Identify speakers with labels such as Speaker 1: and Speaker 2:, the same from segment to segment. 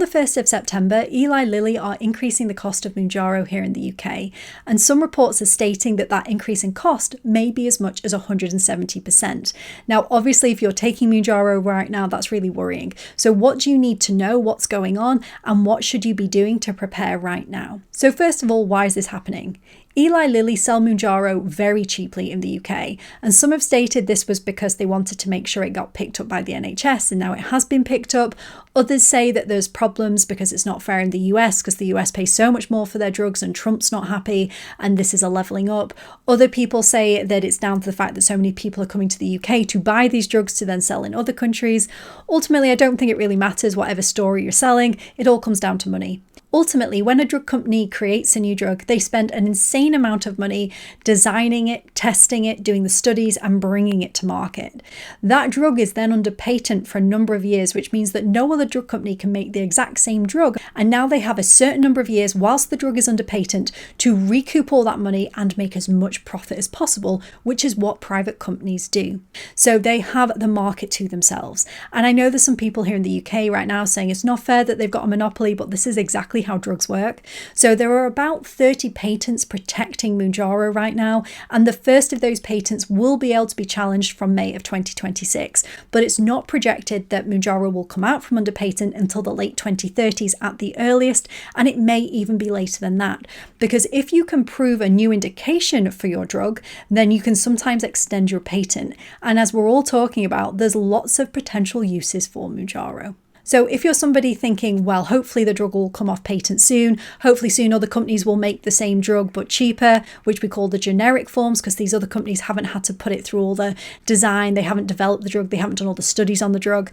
Speaker 1: 1st of September, Eli Lilly are increasing the cost of Mounjaro here in the UK, and some reports are stating that that increase in cost may be as much as 170%. Now, obviously, if you're taking Mounjaro right now, that's really worrying. So what do you need to know? What's going on? And what should you be doing to prepare right now? So first of all, why is this happening? Eli Lilly sell Mounjaro very cheaply in the UK, and some have stated this was because they wanted to make sure it got picked up by the NHS, and now it has been picked up. Others say that there's problems because it's not fair in the US, because the US pays so much more for their drugs and Trump's not happy, and this is a levelling up. Other people say that it's down to the fact that so many people are coming to the UK to buy these drugs to then sell in other countries. Ultimately, I don't think it really matters whatever story you're selling, it all comes down to money. Ultimately, when a drug company creates a new drug, they spend an insane amount of money designing it, testing it, doing the studies, and bringing it to market. That drug is then under patent for a number of years, which means that no other drug company can make the exact same drug. And now they have a certain number of years whilst the drug is under patent to recoup all that money and make as much profit as possible, which is what private companies do. So they have the market to themselves. And I know there's some people here in the UK right now saying it's not fair that they've got a monopoly, but this is exactly how drugs work. So there are about 30 patents protecting Mounjaro right now, and the first of those patents will be able to be challenged from May of 2026, but it's not projected that Mounjaro will come out from under patent until the late 2030s at the earliest, and it may even be later than that, because if you can prove a new indication for your drug, then you can sometimes extend your patent, and as we're all talking about, there's lots of potential uses for Mounjaro. So if you're somebody thinking, well, hopefully the drug will come off patent soon, hopefully soon other companies will make the same drug but cheaper, which we call the generic forms, because these other companies haven't had to put it through all the design, they haven't developed the drug, they haven't done all the studies on the drug.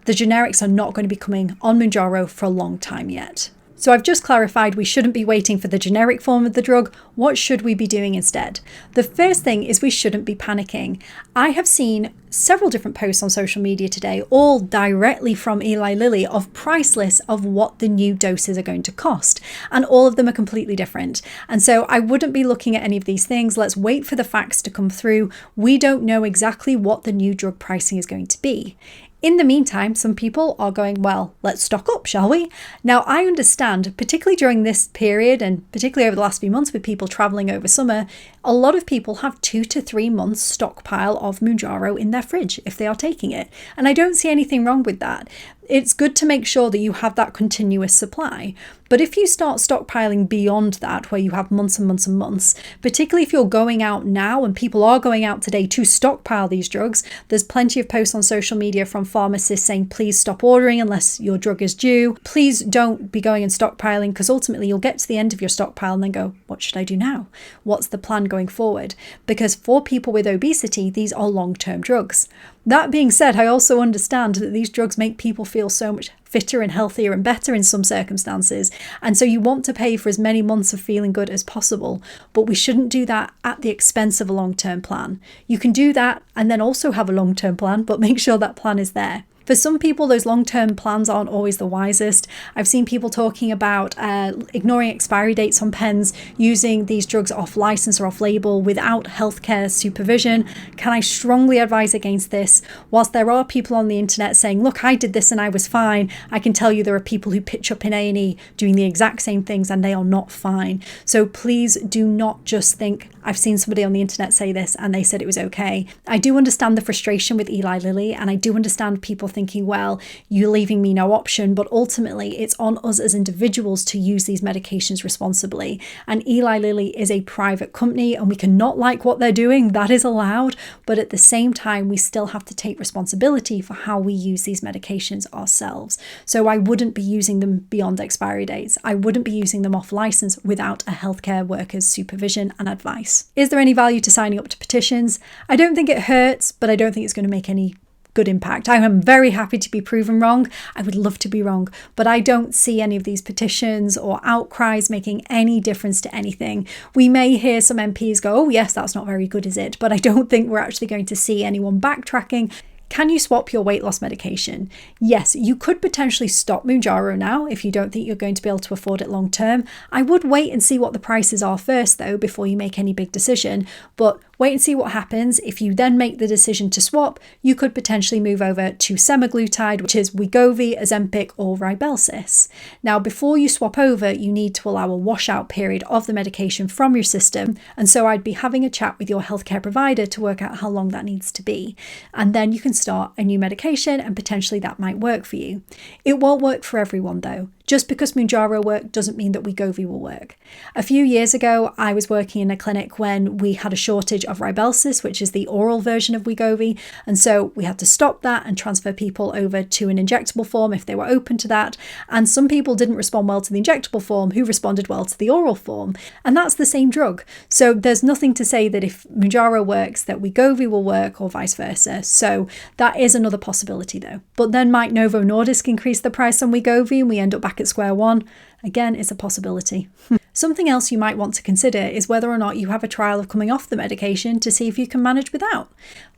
Speaker 1: The generics are not going to be coming on Mounjaro for a long time yet. So I've just clarified we shouldn't be waiting for the generic form of the drug. What should we be doing instead? The first thing is we shouldn't be panicking. I have seen several different posts on social media today, all directly from Eli Lilly, of price lists of what the new doses are going to cost. And all of them are completely different. And so I wouldn't be looking at any of these things. Let's wait for the facts to come through. We don't know exactly what the new drug pricing is going to be. In the meantime, some people are going, well, let's stock up, shall we? Now, I understand, particularly during this period and particularly over the last few months with people traveling over summer, a lot of people have 2 to 3 months stockpile of Mounjaro in their fridge if they are taking it. And I don't see anything wrong with that. It's good to make sure that you have that continuous supply. But if you start stockpiling beyond that, where you have months and months and months, particularly if you're going out now, and people are going out today to stockpile these drugs, there's plenty of posts on social media from pharmacists saying, please stop ordering unless your drug is due. Please don't be going and stockpiling, because ultimately you'll get to the end of your stockpile and then go, what should I do now? What's the plan going forward? Because for people with obesity, these are long-term drugs. That being said, I also understand that these drugs make people feel so much fitter and healthier and better in some circumstances. And so you want to pay for as many months of feeling good as possible, but we shouldn't do that at the expense of a long-term plan. You can do that and then also have a long-term plan, but make sure that plan is there. For some people, those long-term plans aren't always the wisest. I've seen people talking about ignoring expiry dates on pens, using these drugs off license or off label without healthcare supervision. Can I strongly advise against this? Whilst there are people on the internet saying, look, I did this and I was fine, I can tell you there are people who pitch up in A&E doing the exact same things and they are not fine. So please do not just think, I've seen somebody on the internet say this and they said it was okay. I do understand the frustration with Eli Lilly, and I do understand people thinking, well, you're leaving me no option, but ultimately it's on us as individuals to use these medications responsibly. And Eli Lilly is a private company and we cannot like what they're doing, that is allowed, but at the same time we still have to take responsibility for how we use these medications ourselves. So I wouldn't be using them beyond expiry dates. I wouldn't be using them off license without a healthcare worker's supervision and advice. Is there any value to signing up to petitions? I don't think it hurts, but I don't think it's going to make any good impact. I am very happy to be proven wrong. I would love to be wrong, but I don't see any of these petitions or outcries making any difference to anything. We may hear some MPs go, oh yes, that's not very good, is it? But I don't think we're actually going to see anyone backtracking. Can you swap your weight loss medication? Yes, you could potentially stop Mounjaro now if you don't think you're going to be able to afford it long term. I would wait and see what the prices are first though before you make any big decision, but Wait and see what happens. If you then make the decision to swap, you could potentially move over to semaglutide, which is Wegovy, Ozempic, or Rybelsus. Now, before you swap over, you need to allow a washout period of the medication from your system, and so I'd be having a chat with your healthcare provider to work out how long that needs to be. And then you can start a new medication, and potentially that might work for you. It won't work for everyone though. Just because Mounjaro worked doesn't mean that Wegovy will work. A few years ago, I was working in a clinic when we had a shortage of Rybelsus, which is the oral version of Wegovy, and so we had to stop that and transfer people over to an injectable form if they were open to that, and some people didn't respond well to the injectable form who responded well to the oral form, and that's the same drug. So there's nothing to say that if Mounjaro works that Wegovy will work or vice versa. So that is another possibility though. But then might Novo Nordisk increase the price on Wegovy and we end up back at square one? Again, it's a possibility. Something else you might want to consider is whether or not you have a trial of coming off the medication to see if you can manage without.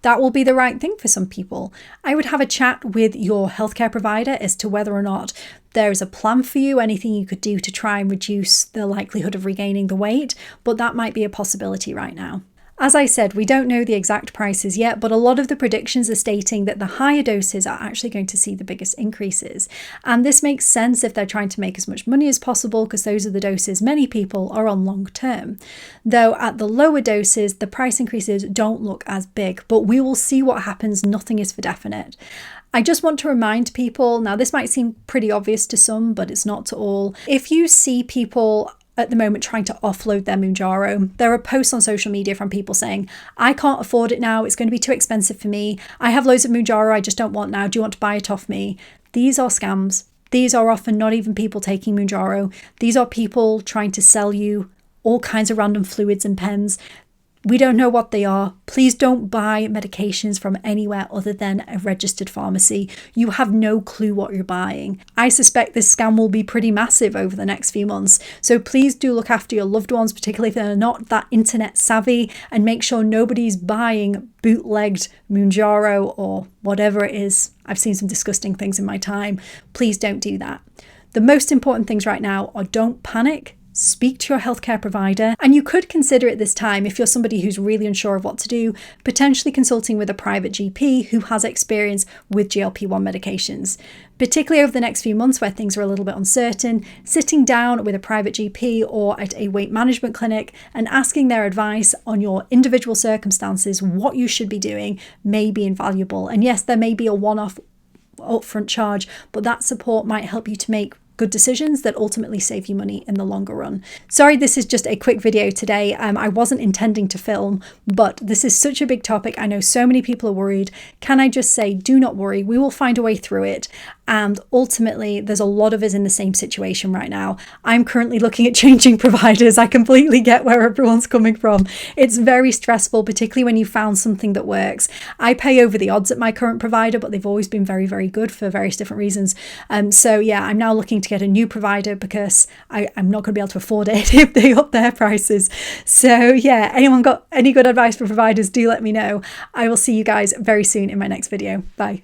Speaker 1: That will be the right thing for some people. I would have a chat with your healthcare provider as to whether or not there is a plan for you, anything you could do to try and reduce the likelihood of regaining the weight, but that might be a possibility right now. As I said, we don't know the exact prices yet, but a lot of the predictions are stating that the higher doses are actually going to see the biggest increases. And this makes sense if they're trying to make as much money as possible, because those are the doses many people are on long term. Though at the lower doses, the price increases don't look as big, but we will see what happens. Nothing is for definite. I just want to remind people, now this might seem pretty obvious to some, but it's not to all. If you see people at the moment trying to offload their Mounjaro, there are posts on social media from people saying, I can't afford it now, it's going to be too expensive for me, I have loads of Mounjaro I just don't want now, do you want to buy it off me? These are scams. These are often not even people taking Mounjaro. These are people trying to sell you all kinds of random fluids and pens. We don't know what they are. Please don't buy medications from anywhere other than a registered pharmacy. You have no clue what you're buying. I suspect this scam will be pretty massive over the next few months. So please do look after your loved ones, particularly if they're not that internet savvy, and make sure nobody's buying bootlegged Mounjaro or whatever it is. I've seen some disgusting things in my time. Please don't do that. The most important things right now are don't panic. Speak to your healthcare provider, and you could consider at this time, if you're somebody who's really unsure of what to do, potentially consulting with a private GP who has experience with GLP-1 medications. Particularly over the next few months where things are a little bit uncertain, sitting down with a private GP or at a weight management clinic and asking their advice on your individual circumstances, what you should be doing, may be invaluable. And yes, there may be a one-off upfront charge, but that support might help you to make good decisions that ultimately save you money in the longer run. Sorry, this is just a quick video today. I wasn't intending to film, but this is such a big topic. I know so many people are worried. Can I just say, do not worry. We will find a way through it. And ultimately, there's a lot of us in the same situation right now. I'm currently looking at changing providers. I completely get where everyone's coming from. It's very stressful, particularly when you found something that works. I pay over the odds at my current provider, but they've always been very, very good for various different reasons. So yeah, I'm now looking to get a new provider because I'm not going to be able to afford it if they up their prices. So yeah, anyone got any good advice for providers, do let me know. I will see you guys very soon in my next video. Bye.